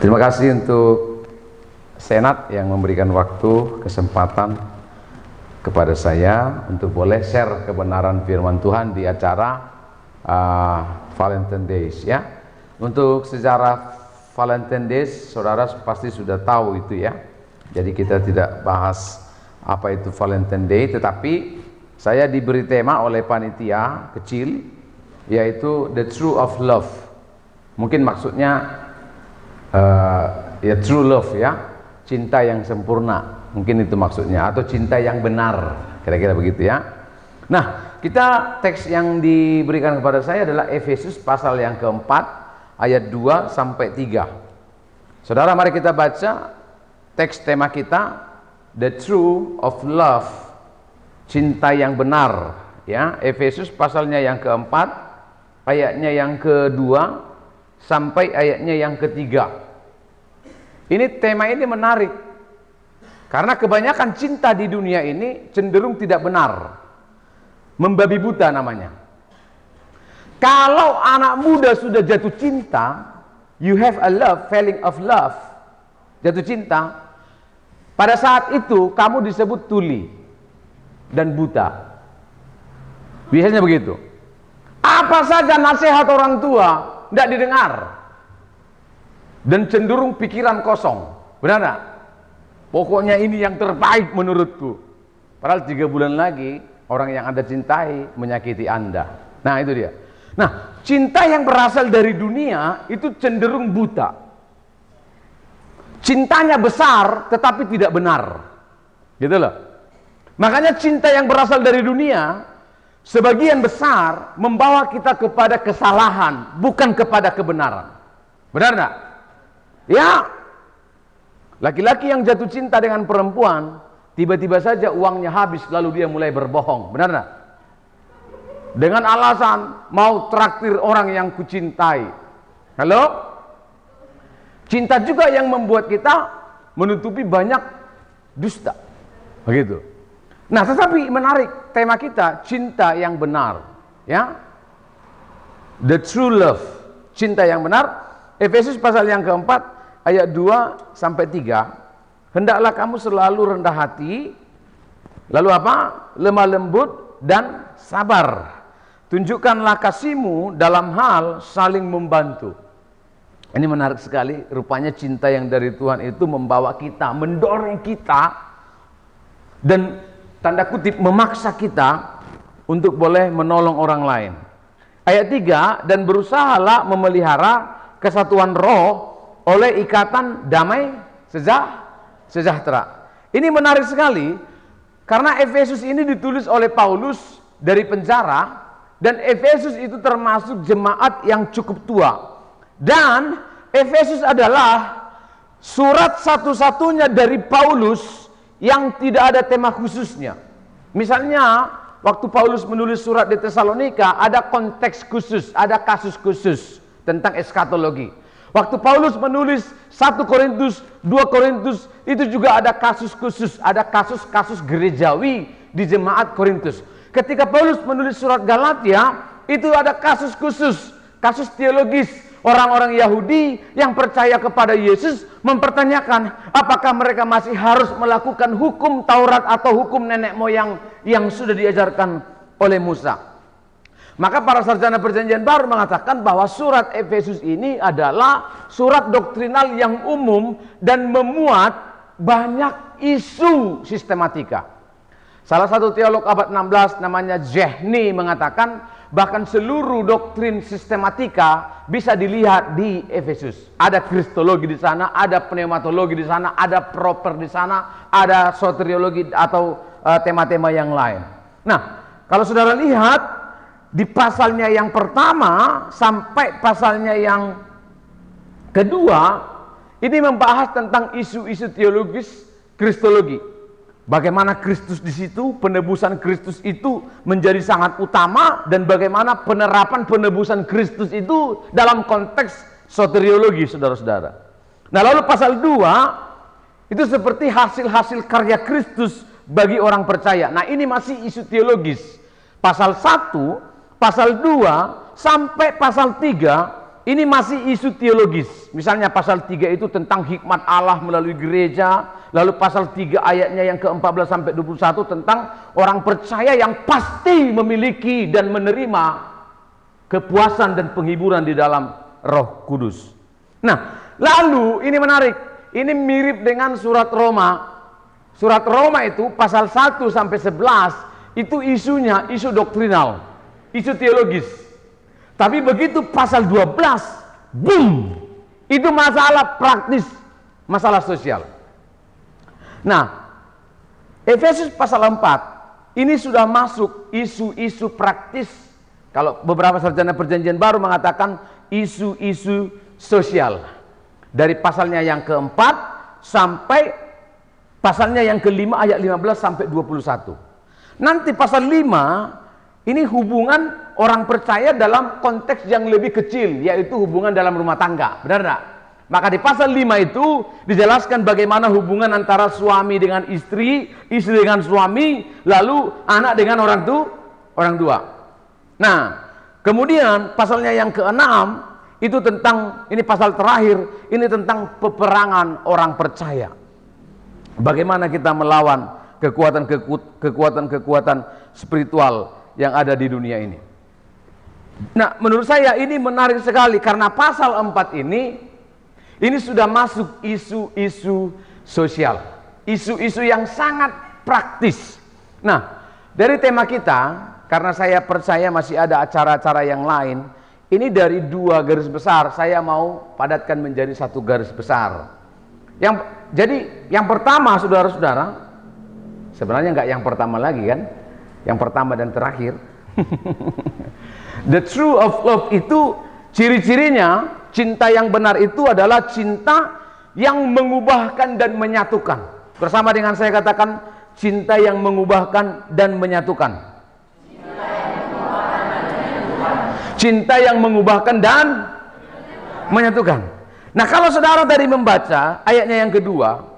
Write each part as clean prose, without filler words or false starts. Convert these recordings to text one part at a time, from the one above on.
Terima kasih untuk Senat yang memberikan waktu, kesempatan kepada saya untuk boleh share kebenaran firman Tuhan di acara Valentine Days ya. Untuk sejarah Valentine Days, saudara pasti sudah tahu itu ya. Jadi kita tidak bahas apa itu Valentine Day, tetapi saya diberi tema oleh panitia kecil, yaitu The True of Love. Mungkin maksudnya ya true love ya, cinta yang sempurna, mungkin itu maksudnya, atau cinta yang benar, kira-kira begitu ya. Nah, kita teks yang diberikan kepada saya adalah Efesus pasal yang keempat ayat 2 sampai 3. Saudara, mari kita baca teks tema kita, The True of Love, cinta yang benar ya. Efesus pasalnya yang keempat ayatnya yang kedua sampai ayatnya yang ketiga. Ini tema ini menarik karena kebanyakan cinta di dunia ini cenderung tidak benar, membabi buta namanya. Kalau anak muda sudah jatuh cinta, you have a love, feeling of love, jatuh cinta, pada saat itu kamu disebut tuli dan buta. Biasanya begitu. Apa saja nasihat orang tua tidak didengar dan cenderung pikiran kosong. Benar tak? Pokoknya ini yang terbaik menurutku. Padahal 3 bulan lagi orang yang Anda cintai menyakiti Anda. Nah itu dia. Nah, cinta yang berasal dari dunia itu cenderung buta. Cintanya besar tetapi tidak benar. Gitu loh. Makanya cinta yang berasal dari dunia sebagian besar membawa kita kepada kesalahan, bukan kepada kebenaran. Benar tak? Ya, laki-laki yang jatuh cinta dengan perempuan, tiba-tiba saja uangnya habis, lalu dia mulai berbohong. Benar tak? Dengan alasan mau traktir orang yang kucintai. Halo? Cinta juga yang membuat kita menutupi banyak dusta. Begitu. Nah, tetapi menarik tema kita, cinta yang benar. Ya, the true love, cinta yang benar. Efesus pasal yang keempat ayat 2 sampai 3. Hendaklah kamu selalu rendah hati, lalu apa? Lemah lembut dan sabar. Tunjukkanlah kasihmu dalam hal saling membantu. Ini menarik sekali. Rupanya cinta yang dari Tuhan itu membawa kita, mendorong kita, dan tanda kutip memaksa kita untuk boleh menolong orang lain. Ayat 3, dan berusahalah memelihara kesatuan roh oleh ikatan damai sejahtera. Ini menarik sekali karena Efesus ini ditulis oleh Paulus dari penjara, dan Efesus itu termasuk jemaat yang cukup tua, dan Efesus adalah surat satu-satunya dari Paulus yang tidak ada tema khususnya. Misalnya waktu Paulus menulis surat di Tesalonika ada konteks khusus, ada kasus khusus tentang eskatologi. Waktu Paulus menulis 1 Korintus, 2 Korintus, itu juga ada kasus khusus, ada kasus-kasus gerejawi di jemaat Korintus. Ketika Paulus menulis surat Galatia, itu ada kasus khusus, kasus teologis. Orang-orang Yahudi yang percaya kepada Yesus mempertanyakan apakah mereka masih harus melakukan hukum Taurat atau hukum nenek moyang yang sudah diajarkan oleh Musa. Maka para sarjana perjanjian baru mengatakan bahwa surat Efesus ini adalah surat doktrinal yang umum dan memuat banyak isu sistematika. Salah satu teolog abad 16 namanya Jehni mengatakan bahkan seluruh doktrin sistematika bisa dilihat di Efesus. Ada kristologi di sana, ada pneumatologi di sana, ada proper di sana, ada soteriologi atau tema-tema yang lain. Nah, kalau saudara lihat di pasalnya yang pertama sampai pasalnya yang kedua, ini membahas tentang isu-isu teologis kristologi. Bagaimana Kristus di situ, penebusan Kristus itu menjadi sangat utama, dan bagaimana penerapan penebusan Kristus itu dalam konteks soteriologi, saudara-saudara. Nah, lalu pasal 2 itu seperti hasil-hasil karya Kristus bagi orang percaya. Nah, ini masih isu teologis. Pasal 1, pasal 2 sampai pasal 3 ini masih isu teologis. Misalnya pasal 3 itu tentang hikmat Allah melalui gereja. Lalu pasal 3 ayatnya yang ke-14 sampai 21 tentang orang percaya yang pasti memiliki dan menerima kepuasan dan penghiburan di dalam Roh Kudus. Nah, lalu ini menarik. Ini mirip dengan surat Roma. Surat Roma itu pasal 1 sampai 11 itu isunya isu doktrinal, isu teologis. Tapi begitu pasal 12, boom, itu masalah praktis, masalah sosial. Nah, Efesus pasal 4, ini sudah masuk isu-isu praktis. Kalau beberapa sarjana perjanjian baru mengatakan isu-isu sosial. Dari pasalnya yang keempat sampai pasalnya yang kelima ayat 15 sampai 21. Nanti pasal 5, ini hubungan orang percaya dalam konteks yang lebih kecil, yaitu hubungan dalam rumah tangga. Benar tak? Maka di pasal 5 itu dijelaskan bagaimana hubungan antara suami dengan istri, istri dengan suami, lalu anak dengan orang tua. Nah, kemudian pasalnya yang ke-6 itu tentang, ini pasal terakhir, ini tentang peperangan orang percaya. Bagaimana kita melawan kekuatan-kekuatan spiritual yang ada di dunia ini. Nah, menurut saya ini menarik sekali karena pasal 4 ini sudah masuk isu-isu sosial, isu-isu yang sangat praktis. Nah, dari tema kita, karena saya percaya masih ada acara-acara yang lain, ini dari 2 garis besar saya mau padatkan menjadi 1 garis besar. Jadi yang pertama, saudara-saudara, sebenarnya nggak yang pertama lagi kan, yang pertama dan terakhir. The true of love itu ciri-cirinya, cinta yang benar itu adalah cinta yang mengubahkan dan menyatukan. Bersama dengan saya katakan, cinta yang mengubahkan dan menyatukan. Cinta yang mengubahkan dan menyatukan. Nah, kalau saudara tadi membaca ayatnya yang kedua,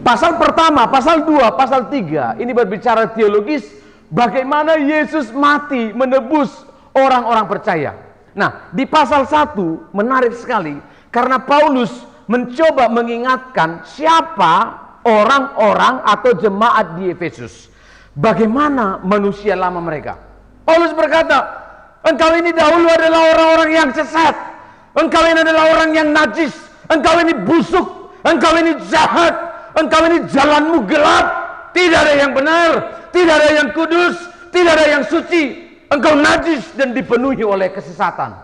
pasal pertama, pasal 2, pasal 3 ini berbicara teologis, bagaimana Yesus mati menebus orang-orang percaya. Nah, di pasal 1 menarik sekali karena Paulus mencoba mengingatkan siapa orang-orang atau jemaat di Efesus, bagaimana manusia lama mereka. Paulus berkata, engkau ini dahulu adalah orang-orang yang sesat, engkau ini adalah orang yang najis, engkau ini busuk, engkau ini jahat, engkau ini jalanmu gelap, tidak ada yang benar, tidak ada yang kudus, tidak ada yang suci, engkau najis dan dipenuhi oleh kesesatan.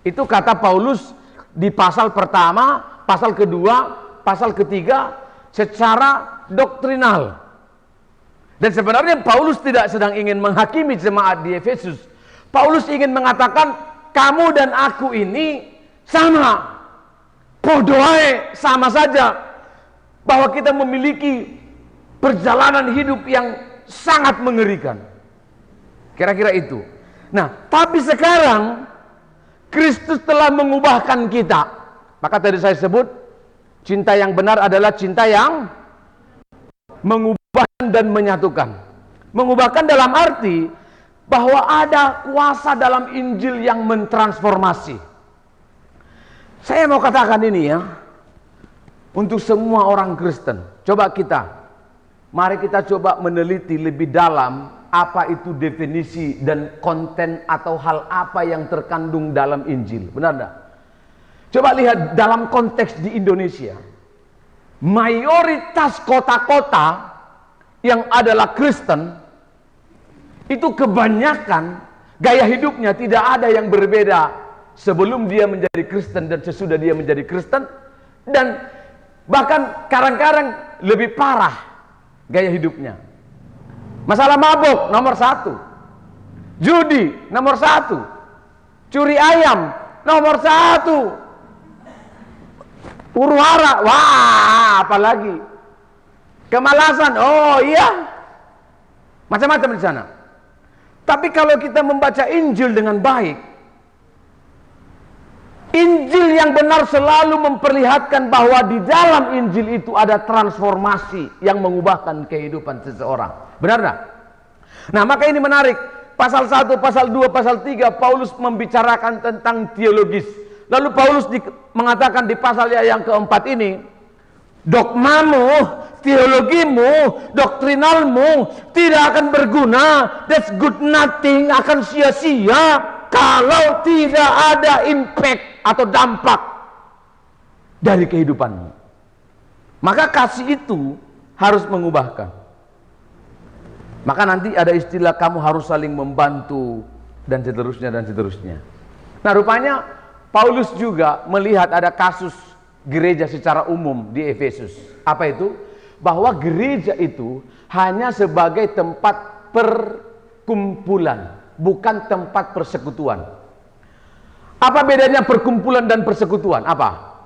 Itu kata Paulus di pasal pertama, pasal kedua, pasal ketiga secara doktrinal. Dan sebenarnya Paulus tidak sedang ingin menghakimi jemaat di Efesus. Paulus ingin mengatakan kamu dan aku ini sama, podoai, sama saja, bahwa kita memiliki perjalanan hidup yang sangat mengerikan. Kira-kira itu. Nah, tapi sekarang Kristus telah mengubahkan kita. Maka tadi saya sebut cinta yang benar adalah cinta yang mengubahkan dan menyatukan. Mengubahkan dalam arti bahwa ada kuasa dalam Injil yang mentransformasi. Saya mau katakan ini ya, untuk semua orang Kristen. Mari kita coba meneliti lebih dalam apa itu definisi dan konten atau hal apa yang terkandung dalam Injil. Benar enggak? Coba lihat dalam konteks di Indonesia. Mayoritas kota-kota yang adalah Kristen itu kebanyakan gaya hidupnya tidak ada yang berbeda sebelum dia menjadi Kristen dan sesudah dia menjadi Kristen, dan bahkan kadang-kadang lebih parah gaya hidupnya. Masalah mabuk nomor 1, judi nomor 1, curi ayam nomor 1, huru-hara, wah apalagi kemalasan, oh iya, macam-macam di sana. Tapi kalau kita membaca Injil dengan baik, Injil yang benar selalu memperlihatkan bahwa di dalam Injil itu ada transformasi yang mengubahkan kehidupan seseorang. Benar tak? Nah, maka ini menarik. pasal 1, pasal 2, pasal 3 Paulus membicarakan tentang teologis. Lalu Paulus mengatakan di pasal yang keempat ini, dogmamu, teologimu, doktrinalmu tidak akan berguna. That's good nothing, akan sia-sia kalau tidak ada impact atau dampak dari kehidupanmu. Maka kasih itu harus mengubahkan. Maka nanti ada istilah kamu harus saling membantu dan seterusnya dan seterusnya. Nah, rupanya Paulus juga melihat ada kasus gereja secara umum di Efesus. Apa itu? Bahwa gereja itu hanya sebagai tempat perkumpulan, bukan tempat persekutuan. Apa bedanya perkumpulan dan persekutuan? Apa?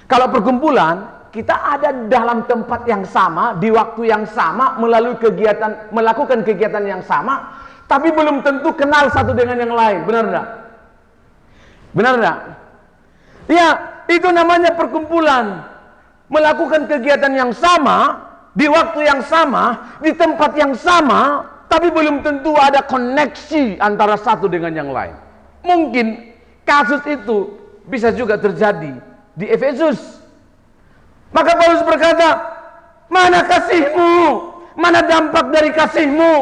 Kalau perkumpulan, kita ada dalam tempat yang sama, di waktu yang sama, melakukan kegiatan yang sama, tapi belum tentu kenal satu dengan yang lain. Benar enggak? Benar enggak? Ya, itu namanya perkumpulan. Melakukan kegiatan yang sama, di waktu yang sama, di tempat yang sama, tapi belum tentu ada koneksi antara satu dengan yang lain. Mungkin kasus itu bisa juga terjadi di Efesus. Maka Paulus berkata, mana kasihmu? Mana dampak dari kasihmu?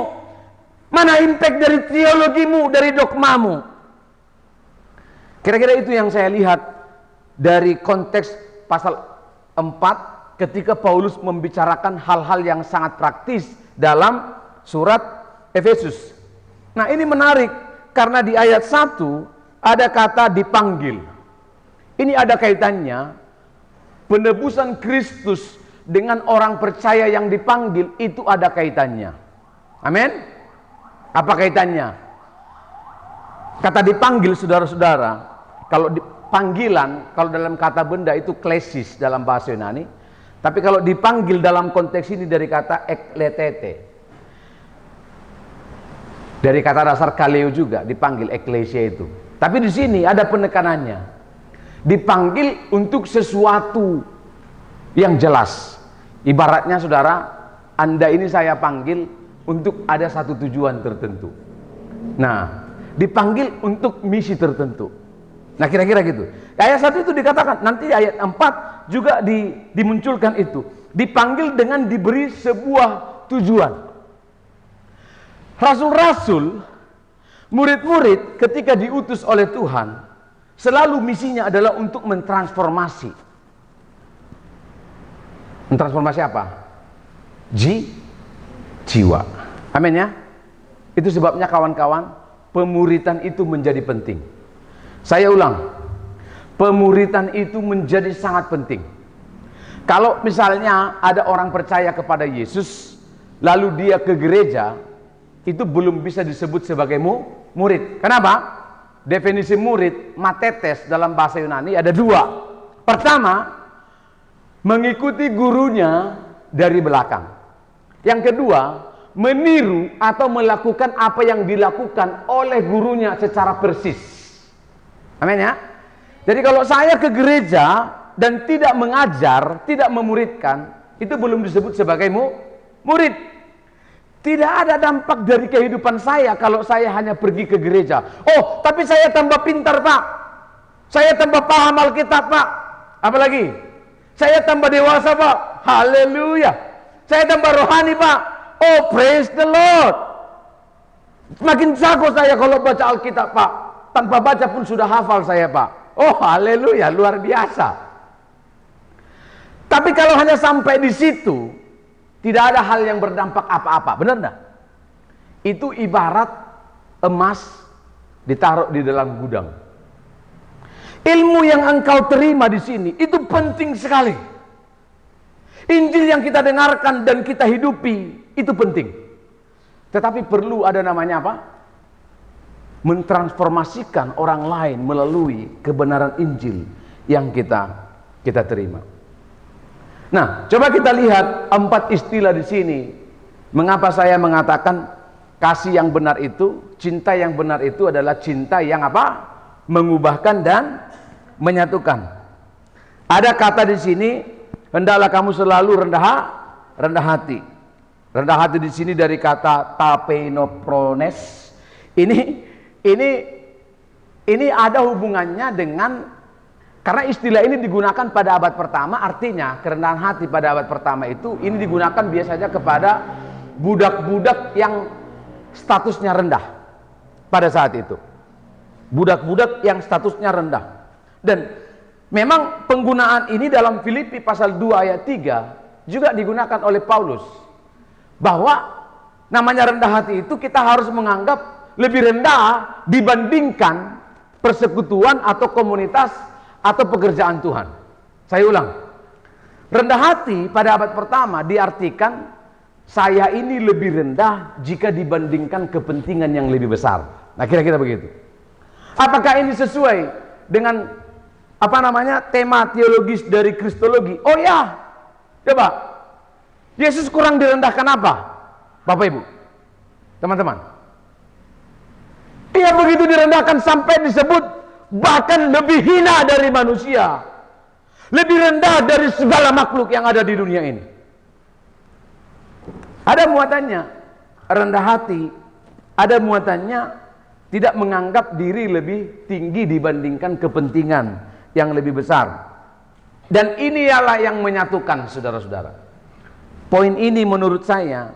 Mana impact dari teologimu, dari dogmamu? Kira-kira itu yang saya lihat dari konteks pasal 4 ketika Paulus membicarakan hal-hal yang sangat praktis dalam surat Efesus. Nah, ini menarik karena di ayat 1 ada kata dipanggil. Ini ada kaitannya. Penebusan Kristus dengan orang percaya yang dipanggil itu ada kaitannya. Amin. Apa kaitannya? Kata dipanggil, saudara-saudara, kalau panggilan, kalau dalam kata benda itu klesis dalam bahasa Yunani, tapi kalau dipanggil dalam konteks ini dari kata ekletete, dari kata dasar kaleo juga dipanggil eklesia itu. Tapi di sini ada penekanannya. Dipanggil untuk sesuatu yang jelas. Ibaratnya saudara, Anda ini saya panggil untuk ada satu tujuan tertentu. Nah, dipanggil untuk misi tertentu. Nah, kira-kira gitu. Ayat 1 itu dikatakan, nanti ayat 4 juga dimunculkan itu. Dipanggil dengan diberi sebuah tujuan. Rasul-rasul, murid-murid ketika diutus oleh Tuhan, selalu misinya adalah untuk mentransformasi. Mentransformasi apa? Jiwa. Amin ya. Itu sebabnya kawan-kawan, pemuritan itu menjadi penting. Saya ulang, pemuritan itu menjadi sangat penting. Kalau misalnya ada orang percaya kepada Yesus, lalu dia ke gereja, itu belum bisa disebut sebagai murid. Kenapa? Definisi murid, matetes dalam bahasa Yunani ada dua. Pertama, mengikuti gurunya dari belakang. Yang kedua, meniru atau melakukan apa yang dilakukan oleh gurunya secara persis. Amin ya. Jadi kalau saya ke gereja dan tidak mengajar, tidak memuridkan, itu belum disebut sebagai murid. Tidak ada dampak dari kehidupan saya kalau saya hanya pergi ke gereja. Oh, tapi saya tambah pintar, Pak. Saya tambah paham Alkitab, Pak. Apalagi? Saya tambah dewasa, Pak. Haleluya. Saya tambah rohani, Pak. Oh, praise the Lord. Makin jago saya kalau baca Alkitab, Pak. Tanpa baca pun sudah hafal saya, Pak. Oh, haleluya, luar biasa. Tapi kalau hanya sampai di situ, tidak ada hal yang berdampak apa-apa, benar enggak? Itu ibarat emas ditaruh di dalam gudang. Ilmu yang engkau terima di sini itu penting sekali. Injil yang kita dengarkan dan kita hidupi itu penting. Tetapi perlu ada namanya apa? Mentransformasikan orang lain melalui kebenaran Injil yang kita terima. Nah, coba kita lihat 4 istilah di sini. Mengapa saya mengatakan kasih yang benar itu, cinta yang benar itu adalah cinta yang apa? Mengubahkan dan menyatukan. Ada kata di sini, hendaklah kamu selalu rendah hati. Rendah hati di sini dari kata tapenoprones Ini ini ini ada hubungannya dengan, karena istilah ini digunakan pada abad pertama, artinya kerendahan hati pada abad pertama itu ini digunakan biasanya kepada budak-budak yang statusnya rendah pada saat itu. Budak-budak yang statusnya rendah. Dan memang penggunaan ini dalam Filipi pasal 2 ayat 3 juga digunakan oleh Paulus. Bahwa namanya rendah hati itu kita harus menganggap lebih rendah dibandingkan persekutuan atau komunitas atau pekerjaan Tuhan. Saya ulang. Rendah hati pada abad pertama diartikan saya ini lebih rendah jika dibandingkan kepentingan yang lebih besar. Nah, kira-kira begitu. Apakah ini sesuai dengan tema teologis dari Kristologi? Oh ya. Coba. Yesus kurang direndahkan apa? Bapak Ibu, teman-teman. Ia begitu direndahkan sampai disebut bahkan lebih hina dari manusia. Lebih rendah dari segala makhluk yang ada di dunia ini. Ada muatannya rendah hati, ada muatannya tidak menganggap diri lebih tinggi dibandingkan kepentingan yang lebih besar. Dan ini ialah yang menyatukan, saudara-saudara. Poin ini menurut saya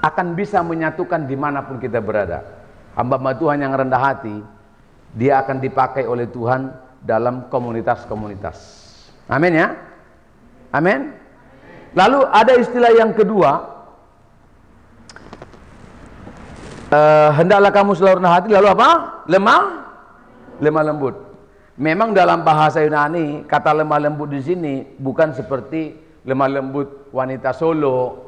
akan bisa menyatukan dimanapun kita berada. Hamba Tuhan yang rendah hati, dia akan dipakai oleh Tuhan dalam komunitas-komunitas. Amin ya? Amin. Lalu ada istilah yang kedua, hendaklah kamu selalu rendah hati, lalu apa? Lemah lembut. Memang dalam bahasa Yunani kata lemah lembut di sini bukan seperti lemah lembut wanita Solo.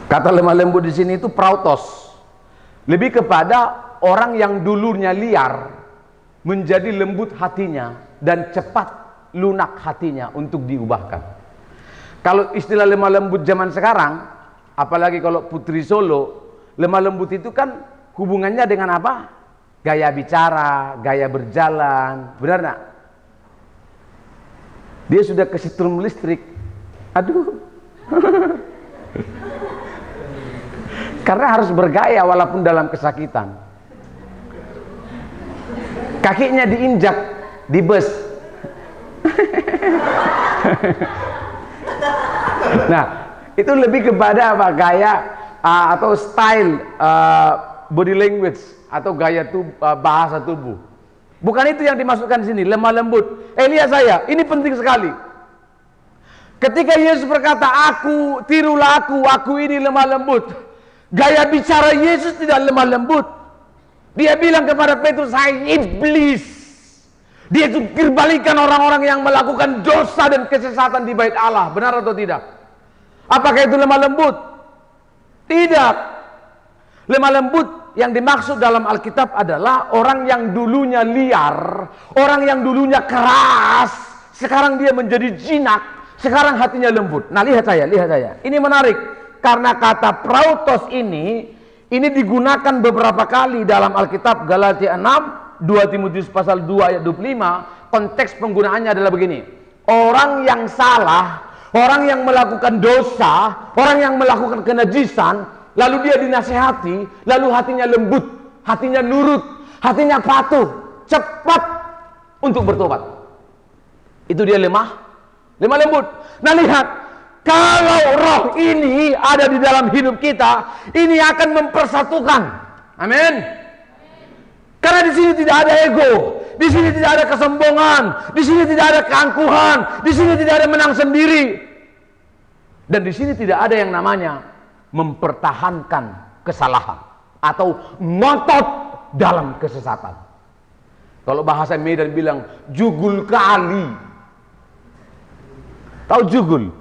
Kata lemah lembut di sini itu prautos. Lebih kepada orang yang dulunya liar menjadi lembut hatinya dan cepat lunak hatinya untuk diubahkan. Kalau istilah lemah lembut zaman sekarang, apalagi kalau putri Solo, lemah lembut itu kan hubungannya dengan apa? Gaya bicara, gaya berjalan, benar nak? Dia sudah kesetrum listrik. Aduh. Karena harus bergaya walaupun dalam kesakitan. Kakinya diinjak di bus. Nah, itu lebih kepada apa? Gaya atau style body language atau gaya bahasa tubuh. Bukan itu yang dimasukkan di sini, lemah lembut. Lihat saya, ini penting sekali. Ketika Yesus berkata, tirulah aku ini lemah lembut. Gaya bicara Yesus tidak lemah lembut. Dia bilang kepada Petrus, "Hai iblis." Dia jungkir balikan orang-orang yang melakukan dosa dan kesesatan di bait Allah. Benar atau tidak? Apakah itu lemah lembut? Tidak. Lemah lembut yang dimaksud dalam Alkitab adalah orang yang dulunya liar, orang yang dulunya keras, sekarang dia menjadi jinak, sekarang hatinya lembut. Nah, lihat saya. Ini menarik. Karena kata prautos ini digunakan beberapa kali dalam Alkitab. Galatia 6, 2 Timotius pasal 2 ayat 25, konteks penggunaannya adalah begini. Orang yang salah, orang yang melakukan dosa, orang yang melakukan kenajisan, lalu dia dinasehati, lalu hatinya lembut, hatinya nurut, hatinya patuh, cepat untuk bertobat. Itu dia lemah lembut. Nah, lihat, kalau roh ini ada di dalam hidup kita, ini akan mempersatukan. Amin. Karena di sini tidak ada ego, di sini tidak ada kesombongan, di sini tidak ada keangkuhan, di sini tidak ada menang sendiri. Dan di sini tidak ada yang namanya mempertahankan kesalahan atau ngotot dalam kesesatan. Kalau bahasa Medan bilang jugul kali. Tahu jugul?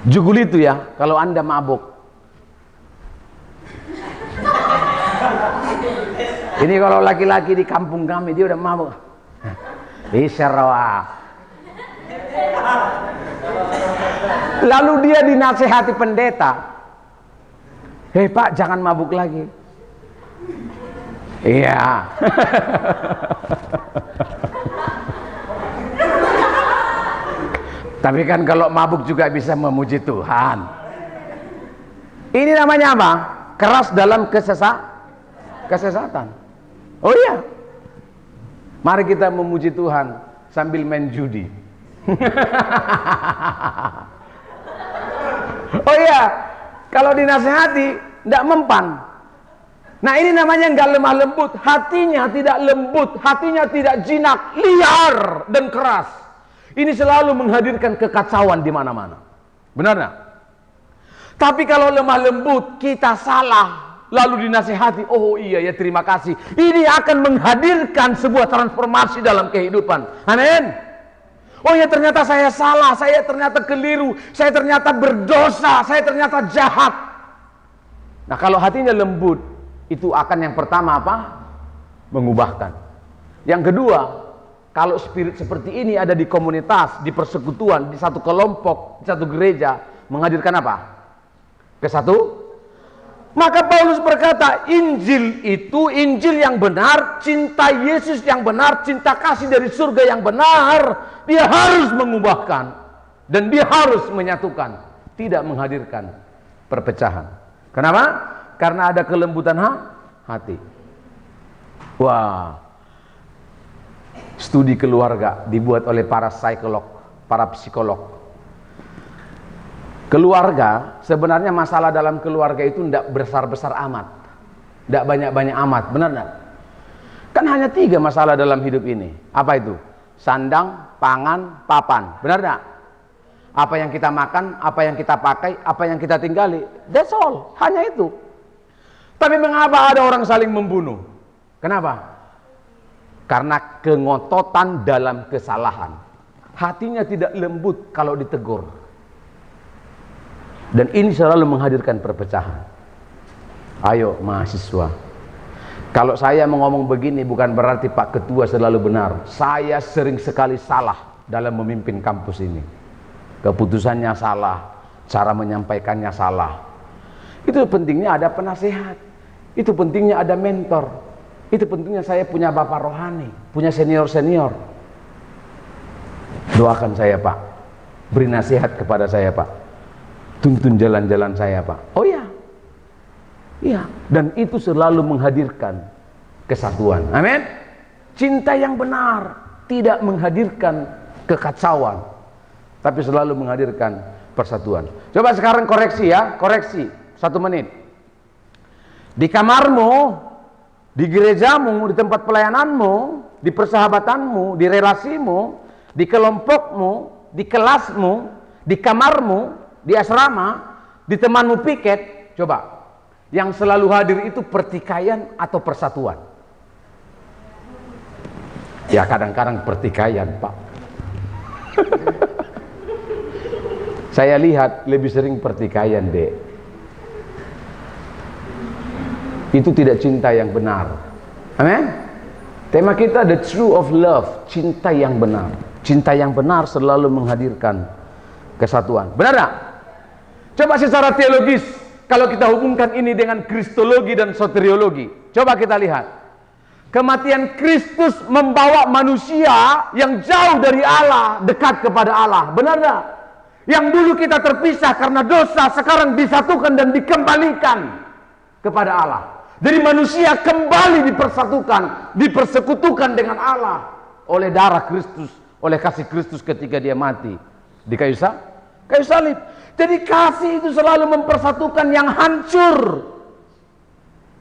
Jugul itu ya, kalau Anda mabuk. Ini kalau laki-laki di kampung kami, dia udah mabuk. Isyarawah. Lalu dia dinasehati pendeta. Hei Pak, jangan mabuk lagi. Iya. Tapi kan kalau mabuk juga bisa memuji Tuhan. Ini namanya apa? Keras dalam kesesatan. Oh iya. Mari kita memuji Tuhan sambil main judi. Oh iya, kalau dinasehati tidak mempan. Nah ini namanya nggak lemah lembut. Hatinya tidak lembut, hatinya tidak jinak, liar dan keras. Ini selalu menghadirkan kekacauan di mana-mana. Benar nggak? Tapi kalau lemah lembut, kita salah, lalu dinasehati, oh iya ya terima kasih. Ini akan menghadirkan sebuah transformasi dalam kehidupan. Amin. Oh ya ternyata saya salah, saya ternyata keliru, saya ternyata berdosa, saya ternyata jahat. Nah kalau hatinya lembut, itu akan yang pertama apa? Mengubahkan. Yang kedua, kalau spirit seperti ini ada di komunitas, di persekutuan, di satu kelompok, di satu gereja, menghadirkan apa? Kesatu. Maka Paulus berkata, Injil itu Injil yang benar, cinta Yesus yang benar, cinta kasih dari surga yang benar, dia harus mengubahkan dan dia harus menyatukan, tidak menghadirkan perpecahan. Kenapa? Karena ada kelembutan hati. Wah, studi keluarga dibuat oleh para psikolog, para psikolog. Keluarga, sebenarnya masalah dalam keluarga itu tidak besar-besar amat, tidak banyak-banyak amat, benar tidak? Kan hanya 3 masalah dalam hidup ini. Apa itu? Sandang, pangan, papan, benar tidak? Apa yang kita makan, apa yang kita pakai, apa yang kita tinggali, that's all, hanya itu. Tapi mengapa ada orang saling membunuh? Kenapa? Karena kengototan dalam kesalahan. Hatinya tidak lembut kalau ditegur. Dan ini selalu menghadirkan perpecahan. Ayo mahasiswa, kalau saya mau ngomong begini bukan berarti Pak Ketua selalu benar. Saya sering sekali salah dalam memimpin kampus ini. Keputusannya salah, cara menyampaikannya salah. Itu pentingnya ada penasehat. Itu pentingnya ada mentor. Itu pentingnya saya punya bapak rohani, punya senior-senior. Doakan saya Pak, beri nasihat kepada saya Pak, tuntun jalan-jalan saya Pak. Oh iya, iya. Dan itu selalu menghadirkan kesatuan. Amin. Cinta yang benar tidak menghadirkan kekacauan, tapi selalu menghadirkan persatuan. Coba sekarang koreksi ya, koreksi 1 menit. Di kamarmu, di gerejamu, di tempat pelayananmu, di persahabatanmu, di relasimu, di kelompokmu, di kelasmu, di kamarmu, di asrama, di temanmu piket, coba. Yang selalu hadir itu pertikaian atau persatuan? Ya kadang-kadang pertikaian Pak. Saya lihat lebih sering pertikaian dek. Itu tidak cinta yang benar. Amin. Tema kita the true of love, cinta yang benar. Cinta yang benar selalu menghadirkan kesatuan. Benar tak? Coba secara teologis, kalau kita hubungkan ini dengan kristologi dan soteriologi, coba kita lihat. Kematian Kristus membawa manusia yang jauh dari Allah dekat kepada Allah. Benar tak? Yang dulu kita terpisah karena dosa, sekarang disatukan dan dikembalikan kepada Allah. Jadi manusia kembali dipersatukan, dipersekutukan dengan Allah oleh darah Kristus, oleh kasih Kristus ketika dia mati di kayu salib. Jadi kasih itu selalu mempersatukan yang hancur,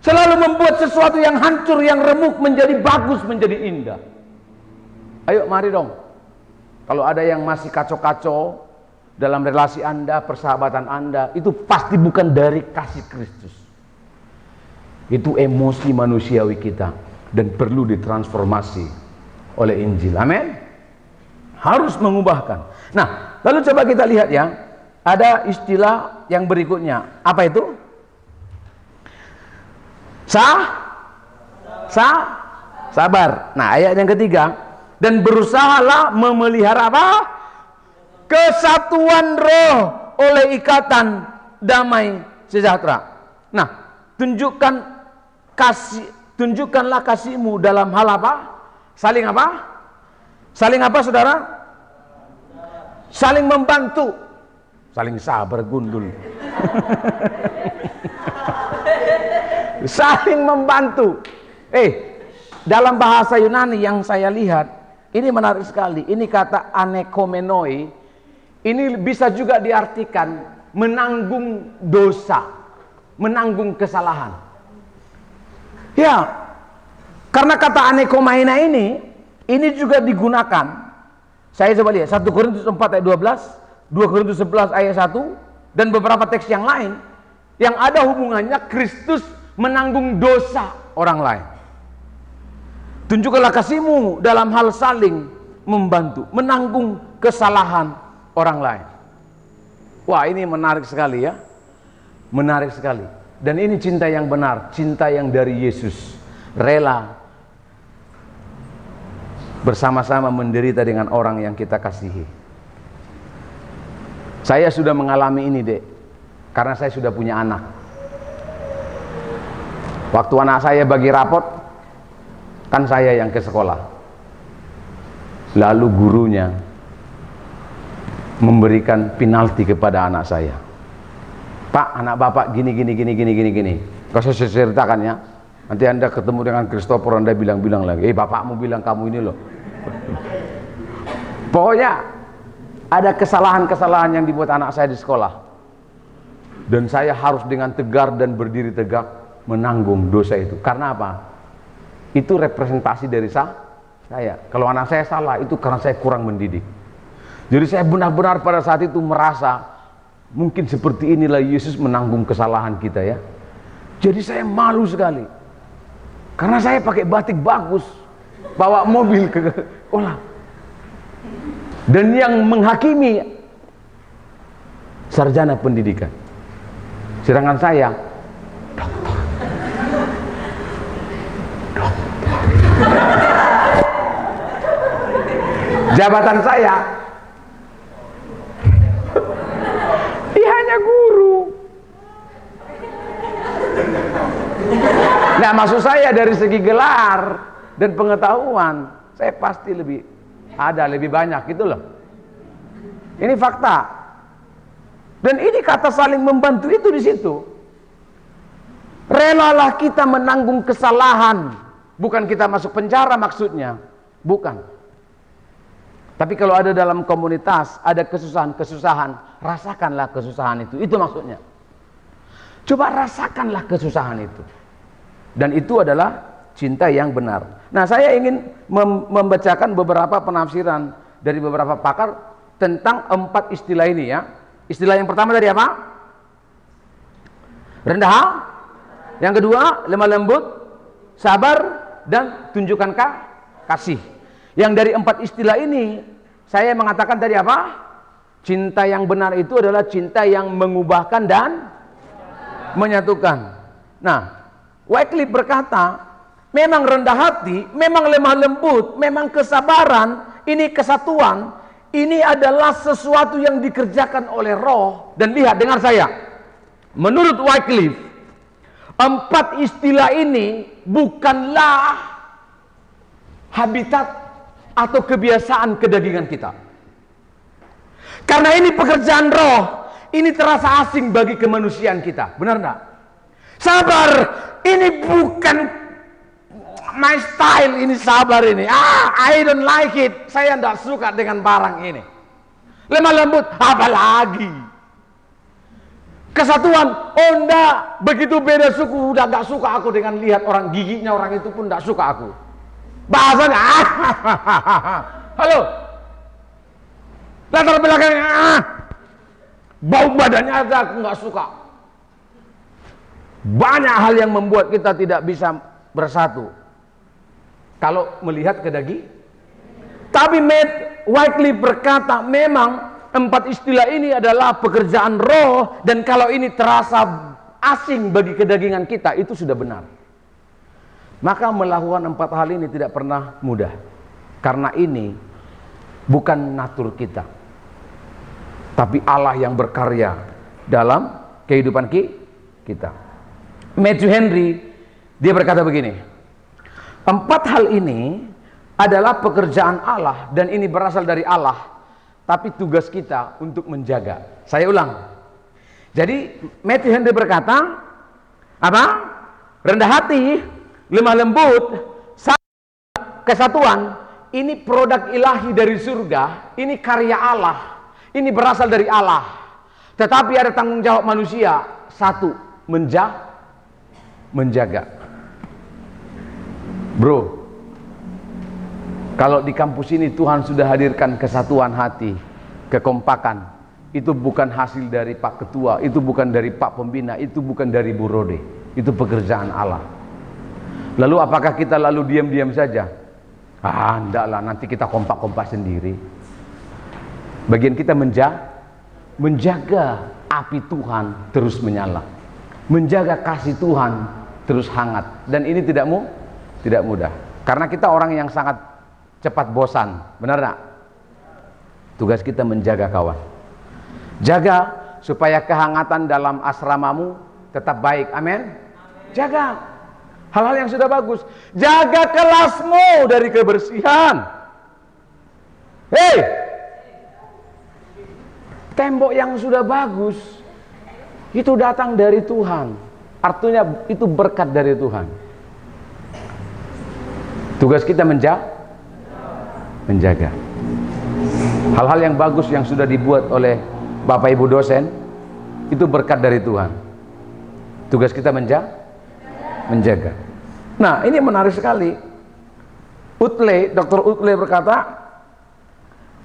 selalu membuat sesuatu yang hancur, yang remuk menjadi bagus, menjadi indah. Ayo mari dong. Kalau ada yang masih kacau-kacau dalam relasi Anda, persahabatan Anda, itu pasti bukan dari kasih Kristus. Itu emosi manusiawi kita dan perlu ditransformasi oleh Injil. Amin. Harus mengubahkan. Nah, lalu coba kita lihat ya, ada istilah yang berikutnya. Apa itu? Sabar. Nah, ayat yang ketiga, dan berusahalah memelihara apa? Kesatuan roh oleh ikatan damai sejahtera. Nah, tunjukkanlah kasihmu dalam hal apa? Saling apa? Saling apa saudara? saling membantu, saling sabar gundul. Saling membantu. Dalam bahasa Yunani yang saya lihat, ini menarik sekali. Ini kata anekomenoi. Ini bisa juga diartikan menanggung dosa, menanggung kesalahan. Ya, karena kata anekomaina ini juga digunakan. Saya coba lihat 1 Korintus 4 ayat 12, 2 Korintus 11 ayat 1, dan beberapa teks yang lain yang ada hubungannya Kristus menanggung dosa orang lain. Tunjukkanlah kasihmu dalam hal saling membantu, menanggung kesalahan orang lain. Wah, ini menarik sekali ya. Menarik sekali. Dan ini cinta yang benar, cinta yang dari Yesus. Rela bersama-sama menderita dengan orang yang kita kasihi. Saya sudah mengalami ini, Dek, karena saya sudah punya anak. Waktu anak saya bagi rapot, kan saya yang ke sekolah. Lalu gurunya memberikan penalti kepada anak saya. Pak, anak bapak gini. Kau saya ceritakan ya. Nanti Anda ketemu dengan Christopher, Anda bilang lagi, bapakmu bilang kamu ini loh. Pokoknya ada kesalahan-kesalahan yang dibuat anak saya di sekolah. Dan saya harus dengan tegar dan berdiri tegak menanggung dosa itu. Karena apa? Itu representasi dari saya. Kalau anak saya salah, itu karena saya kurang mendidik. Jadi saya benar-benar pada saat itu merasa mungkin seperti inilah Yesus menanggung kesalahan kita ya. Jadi saya malu sekali. Karena saya pakai batik bagus, bawa mobil ke sekolah. Dan yang menghakimi sarjana pendidikan. Sedangkan saya dokter. Jabatan saya dia hanya guru. Nah, maksud saya dari segi gelar dan pengetahuan, saya pasti lebih banyak gitu loh. Ini fakta. Dan ini kata saling membantu itu di situ. Relalah kita menanggung kesalahan, bukan kita masuk penjara maksudnya, bukan. Tapi kalau ada dalam komunitas, ada kesusahan-kesusahan, rasakanlah kesusahan itu maksudnya. Coba rasakanlah kesusahan itu. Dan itu adalah cinta yang benar. Nah, saya ingin membacakan beberapa penafsiran dari beberapa pakar tentang 4 istilah ini ya. Istilah yang pertama tadi apa? Rendah hati. Yang kedua, lemah lembut, sabar, dan tunjukkan kasih. Yang dari 4 istilah ini, saya mengatakan tadi apa? Cinta yang benar itu adalah cinta yang mengubahkan dan menyatukan. Nah, Wycliffe berkata, memang rendah hati, memang lemah lembut, memang kesabaran, ini kesatuan, ini adalah sesuatu yang dikerjakan oleh roh. Dan lihat, dengar saya, menurut Wycliffe, 4 istilah ini bukanlah habitat atau kebiasaan kedagingan kita. Karena ini pekerjaan roh, ini terasa asing bagi kemanusiaan kita. Benar enggak? Sabar, ini bukan my style, ini sabar ini. I don't like it. Saya enggak suka dengan barang ini. Lemah lembut, apalagi. Kesatuan, oh enggak, begitu beda suku, udah enggak suka aku dengan lihat orang giginya orang itu pun enggak suka aku. Bahasanya, halo. Latar belakangnya, bau badannya aja aku enggak suka. Banyak hal yang membuat kita tidak bisa bersatu kalau melihat ke daging. Tapi Wycliffe berkata memang 4 istilah ini adalah pekerjaan roh, dan kalau ini terasa asing bagi kedagingan kita, itu sudah benar. Maka melakukan 4 hal ini tidak pernah mudah, karena ini bukan natur kita, tapi Allah yang berkarya dalam kehidupan kita. Matthew Henry, dia berkata begini, 4 hal ini adalah pekerjaan Allah, dan ini berasal dari Allah. tapi tugas kita untuk menjaga. Saya ulang. Jadi Matthew Henry berkata, apa? Rendah hati, lemah lembut, kesatuan, ini produk ilahi dari surga, ini karya Allah, ini berasal dari Allah. Tetapi ada tanggung jawab manusia, satu, menjaga. Bro, kalau di kampus ini Tuhan sudah hadirkan kesatuan hati, kekompakan, itu bukan hasil dari Pak Ketua, itu bukan dari Pak Pembina, itu bukan dari Bu Rode, itu pekerjaan Allah. Lalu apakah kita lalu diam-diam saja? Enggaklah, nanti kita kompak-kompak sendiri. Bagian kita menjaga api Tuhan terus menyala, menjaga kasih Tuhan terus hangat. Dan ini tidak mudah, karena kita orang yang sangat cepat bosan, benar tak? Tugas kita menjaga, kawan. Jaga supaya kehangatan dalam asramamu tetap baik, amin. Jaga hal-hal yang sudah bagus. Jaga kelasmu dari kebersihan. Hei, tembok yang sudah bagus itu datang dari Tuhan, artinya itu berkat dari Tuhan. Tugas kita menjaga hal-hal yang bagus yang sudah dibuat oleh Bapak Ibu dosen, itu berkat dari Tuhan. Tugas kita menjaga. Nah, ini menarik sekali. Dr. Utley berkata,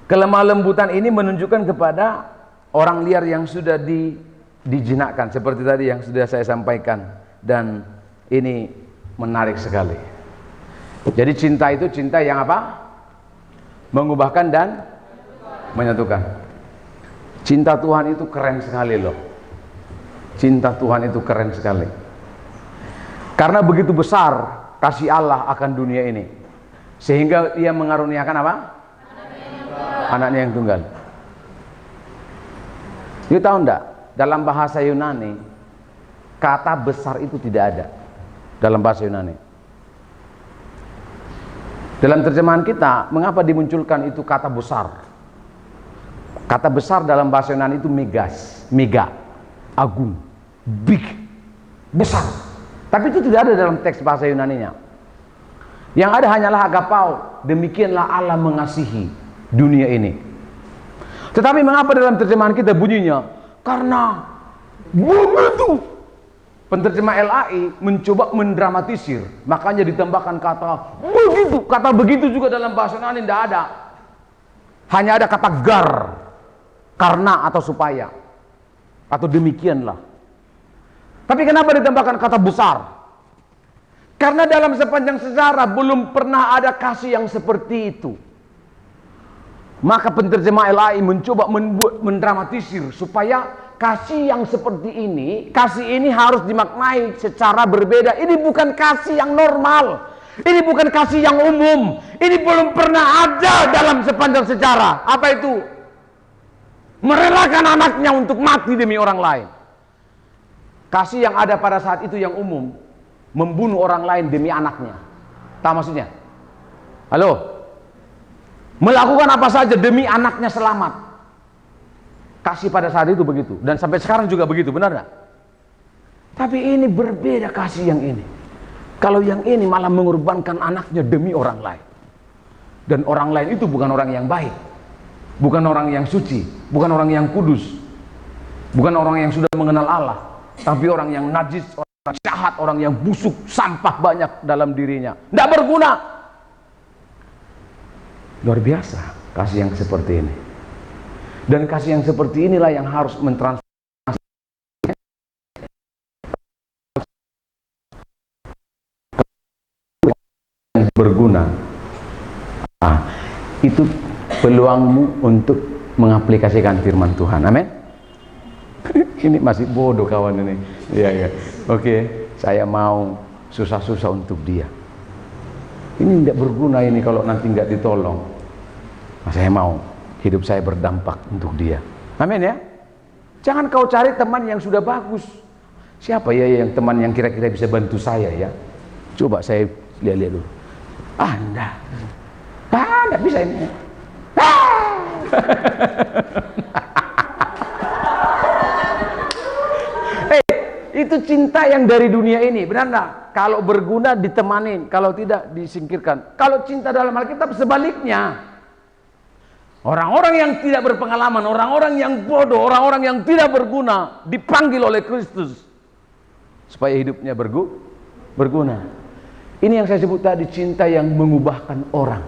kelemah lembutan ini menunjukkan kepada orang liar yang sudah dijinakkan, seperti tadi yang sudah saya sampaikan. Dan ini menarik sekali. Jadi cinta itu cinta yang apa? Mengubahkan dan menyatukan. Cinta Tuhan itu keren sekali loh. Cinta Tuhan itu keren sekali. Karena begitu besar kasih Allah akan dunia ini, sehingga Ia mengaruniakan apa? Anaknya yang tunggal. You tahu enggak? Dalam bahasa Yunani, kata besar itu tidak ada dalam bahasa Yunani. Dalam terjemahan kita, mengapa dimunculkan itu kata besar? Kata besar dalam bahasa Yunani itu mega, agung, big, besar. Tapi itu tidak ada dalam teks bahasa Yunaninya. Yang ada hanyalah agapau, demikianlah Allah mengasihi dunia ini. Tetapi mengapa dalam terjemahan kita bunyinya? Karena begitu. Penterjemah LAI mencoba mendramatisir, makanya ditambahkan kata begitu. Kata begitu juga dalam bahasa Yunani tidak ada. Hanya ada kata gar, karena atau supaya, atau demikianlah. Tapi kenapa ditambahkan kata besar? Karena dalam sepanjang sejarah belum pernah ada kasih yang seperti itu. Maka penterjemah LAI mencoba mendramatisir supaya kasih yang seperti ini, kasih ini harus dimaknai secara berbeda. Ini bukan kasih yang normal, ini bukan kasih yang umum, ini belum pernah ada dalam sepanjang sejarah. Apa itu? Merelakan anaknya untuk mati demi orang lain. Kasih yang ada pada saat itu yang umum, membunuh orang lain demi anaknya. Tahu maksudnya? Halo? Melakukan apa saja demi anaknya selamat. Kasih pada saat itu begitu, dan sampai sekarang juga begitu, benar gak? Tapi ini berbeda kasih yang ini. Kalau yang ini malah mengorbankan anaknya demi orang lain. Dan orang lain itu bukan orang yang baik, bukan orang yang suci, bukan orang yang kudus, bukan orang yang sudah mengenal Allah, tapi orang yang najis, orang jahat, orang yang busuk, sampah banyak dalam dirinya, tidak berguna. Luar biasa kasih yang seperti ini. Dan kasih yang seperti inilah yang harus mentransformasi yang berguna. Itu peluangmu untuk mengaplikasikan firman Tuhan. Amin. Ini masih bodoh kawan ini. Iya. Oke, saya mau susah-susah untuk dia. Ini tidak berguna ini kalau nanti nggak ditolong. Saya mau hidup saya berdampak untuk dia. Amin ya. Jangan kau cari teman yang sudah bagus. Siapa ya yang teman yang kira-kira bisa bantu saya ya? Coba saya lihat-lihat dulu. Enggak bisa ini. Itu cinta yang dari dunia ini, benar enggak? Kalau berguna ditemanin, kalau tidak disingkirkan. Kalau cinta dalam Alkitab sebaliknya. Orang-orang yang tidak berpengalaman, orang-orang yang bodoh, orang-orang yang tidak berguna dipanggil oleh Kristus supaya hidupnya berguna. Ini yang saya sebut tadi, cinta yang mengubahkan orang.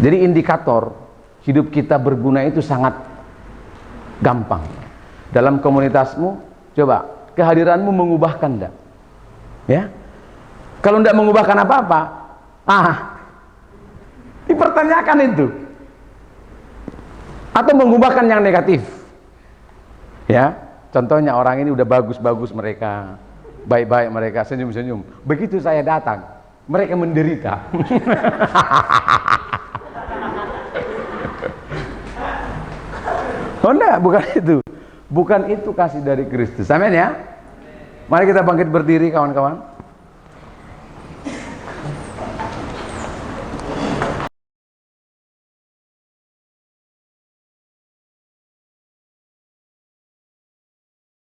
Jadi indikator hidup kita berguna itu sangat gampang. Dalam komunitasmu, coba kehadiranmu mengubahkan enggak? Ya. Kalau enggak mengubahkan apa-apa, dipertanyakan itu. Atau mengubahkan yang negatif. Ya, contohnya orang ini udah bagus-bagus mereka, baik-baik mereka, senyum-senyum. Begitu saya datang, mereka menderita. Oh enggak, bukan itu. Bukan itu kasih dari Kristus. Amin ya. Mari kita bangkit berdiri kawan-kawan.